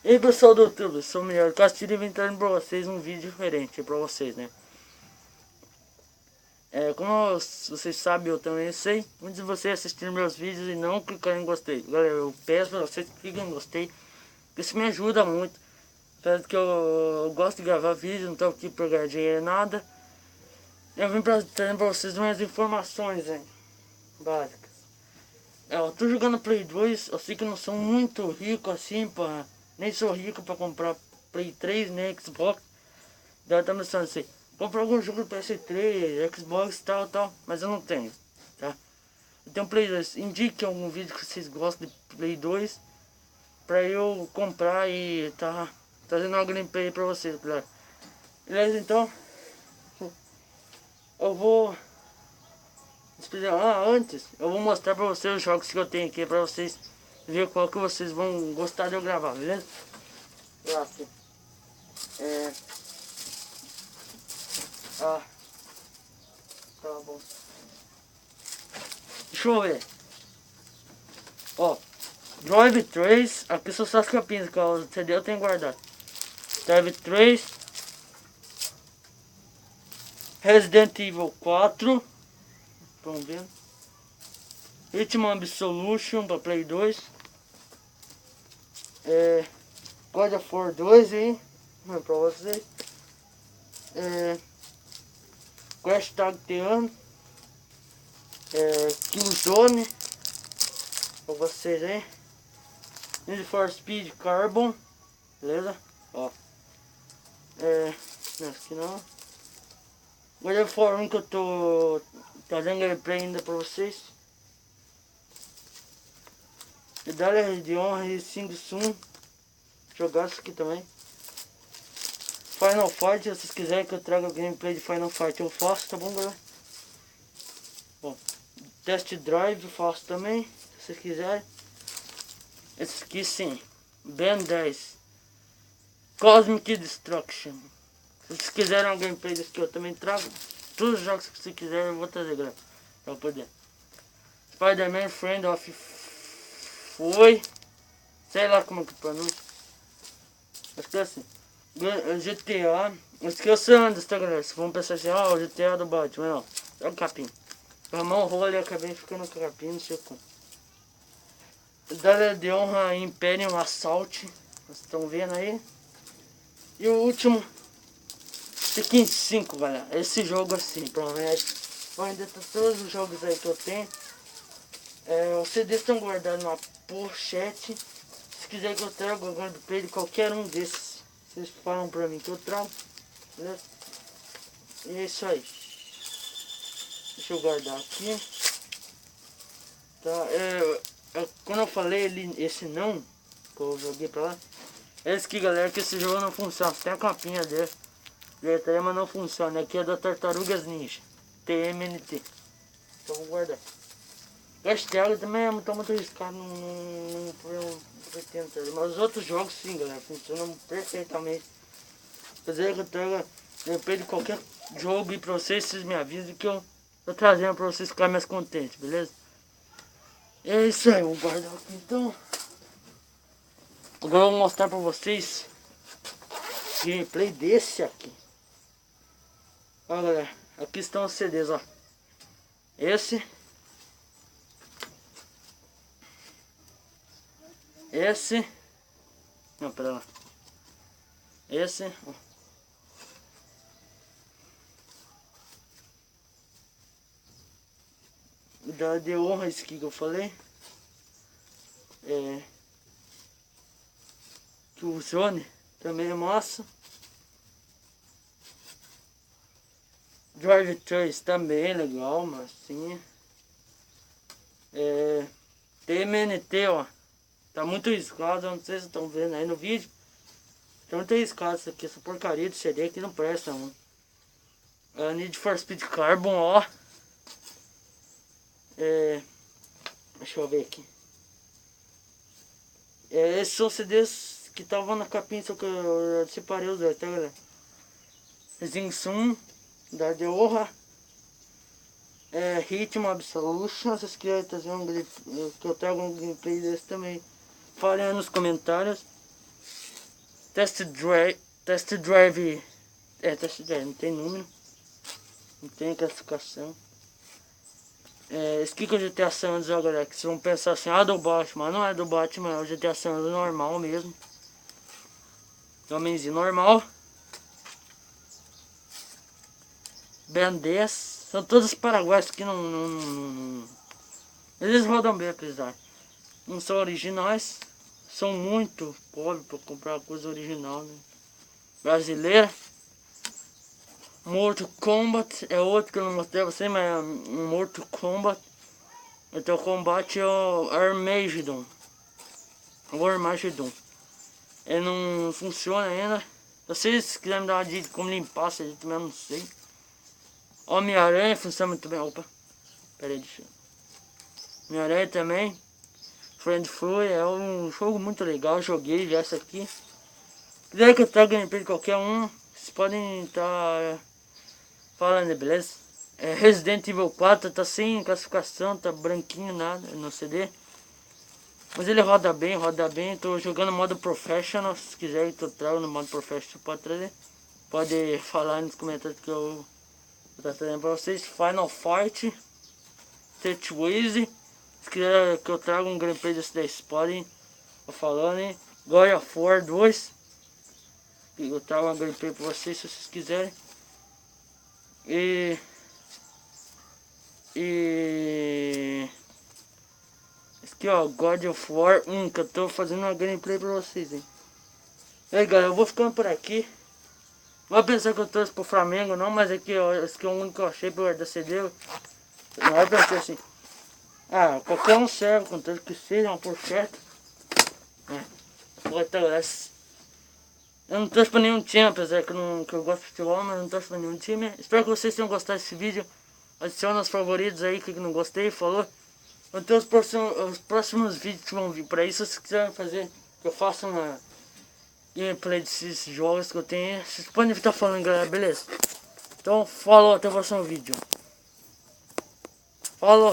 E aí pessoal do YouTube, eu sou o Melhor Castilho inventando pra vocês um vídeo diferente pra vocês, né? Como vocês sabem, eu também sei, muitos de vocês assistiram meus vídeos e não clicaram em gostei. Galera, eu peço pra vocês que cliquem em gostei, porque isso me ajuda muito. Apesar que eu gosto de gravar vídeo, não tô aqui pra ganhar dinheiro nada. Eu vim trazer pra vocês umas informações, hein, básicas. Eu tô jogando Play 2, eu sei que eu não sou muito rico assim, nem sou rico pra comprar Play 3 nem Xbox. Daí tá pensando assim, comprar algum jogo do PS3, Xbox e tal, mas eu não tenho, tá? Eu tenho Play 2, indique algum vídeo que vocês gostam de Play 2 pra eu comprar e tá trazendo uma gameplay pra vocês, galera. Beleza, então eu vou antes eu vou mostrar pra vocês os jogos que eu tenho aqui pra vocês ver qual que vocês vão gostar de eu gravar, beleza? Aqui. Ah, tá bom. Deixa eu ver. Ó, Drive 3, aqui são só as capinhas que o CD eu tenho guardado. Drive 3, Resident Evil 4, vamos ver. Hitman Absolution para Play 2. God of War 2 aí, pra vocês. Crash Tag Team, Killzone, pra vocês aí. Need for Speed Carbon, beleza? Ó. Não, aqui não. God of War 1 que eu tô trazendo gameplay ainda pra vocês. Medalha de honra e Sing Sun. Jogar isso aqui também. Final Fight, se vocês quiserem que eu traga gameplay de Final Fight, eu faço, tá bom, galera? Bom, Test Drive eu faço também, se vocês quiserem. Esse aqui sim, Ben 10. Cosmic Destruction. Se vocês quiserem uma gameplay desse aqui, eu também trago. Todos os jogos que vocês quiserem eu vou trazer, galera. Pra poder. Spider-Man Friend of foi. Sei lá como que pronuncia. Acho que é assim. GTA. Esqueci antes, tá, galera? Se vamos pensar assim, o GTA do Batman, não. É o capim. Ramon rolha e acabei ficando com o capim, não sei como. Medalha de honra Imperium Assault. Vocês estão vendo aí. E o último. Tekken 5, galera. Esse jogo assim, provavelmente. Vai ainda tá todos os jogos aí que eu tenho. Os CDs estão guardados na pochete. Se quiser que eu traga o gameplay de qualquer um desses, vocês falam pra mim que eu trago. Beleza? E é isso aí. Deixa eu guardar aqui. Tá, quando eu falei esse não, que eu joguei pra lá, é esse aqui, galera, que esse jogo não funciona. Tem a capinha dele, mas não funciona. Aqui é da Tartarugas Ninja, TMNT. Então vou guardar. Castelo também é muito arriscado, não pretendo trazer. Mas os outros jogos sim, galera, funcionam perfeitamente. Quer dizer que eu trago, depende de qualquer jogo e pra vocês me avisam que eu tô trazendo pra vocês ficarem mais contentes, beleza? É isso aí, vou guardar aqui então. Agora eu vou mostrar pra vocês gameplay desse aqui. Ó, galera, aqui estão os CDs, ó. Esse. Esse. Não, pera lá. Esse. Ó. Da de honra, esse aqui que eu falei. Que o Zone também é massa. Drive 3 também é legal, massinha. TMNT, ó. Tá muito riscado, eu não sei se estão vendo aí no vídeo. Tá muito riscado isso aqui, essa porcaria de CD aqui não presta, mano. Need for Speed Carbon, ó. Deixa eu ver aqui. Esses são CDs que estavam na capinha, só que eu separei os dois, tá, galera? Zingsum, da Deorra. Hitman Absolution. Se vocês quiserem trazer que eu trago um gameplay desse também, falem aí nos comentários. Test Drive. Test Drive, não tem número. Não tem classificação. Esse aqui que é o GTA San Andreas, ó, galera, que vocês vão pensar assim, do Batman, mas não é do Batman, é o GTA San Andreas normal mesmo. Homenzinho normal. Ben 10. São todos paraguaios que não. Eles rodam bem, apesar. Não são originais. São muito pobres para comprar coisa original, né? Brasileira. Mortal Kombat é outro que eu não mostrei pra você, mas é um Mortal Kombat. Então o combate é o Armageddon. O Armageddon. Ele não funciona ainda. Vocês quiserem me dar uma dica de como limpar, se eu também não sei. Homem-Aranha funciona muito bem. Opa, pera aí, deixa eu... Homem-Aranha também. Friend Flu é um jogo muito legal. Joguei já essa aqui. Se quiser que eu traga gameplay de qualquer um, vocês podem estar falando, beleza? Resident Evil 4 tá sem classificação, tá branquinho nada no CD. Mas ele roda bem, tô jogando no modo Professional, se quiser que eu trago no modo Professional, pode trazer. Pode falar nos comentários que eu vou trazendo pra vocês. Final Fight, Touch Easy, se quiser que eu traga um gameplay desse daí, podem falando, hein? God of War 2, eu trago um gameplay pra vocês se vocês quiserem. Esse aqui, ó, God of War 1, que eu tô fazendo uma gameplay pra vocês, hein. E aí, galera, eu vou ficando por aqui. Não vai pensar que eu torço pro Flamengo não, mas aqui, ó, esse aqui é o único que eu achei pra guardar CD. Não vai pensar assim, qualquer um serve, contanto que seja uma porcheta. Eu não torço pra nenhum time, apesar que eu gosto de futebol, mas não torço pra nenhum time. Espero que vocês tenham gostado desse vídeo. Adiciona os favoritos aí, que não gostei, falou. Vão ter os próximos vídeos que vão vir por aí. Se vocês quiserem fazer, que eu faça uma gameplay desses jogos que eu tenho, vocês podem estar falando, galera, beleza? Então, falou, até o próximo vídeo. Falou!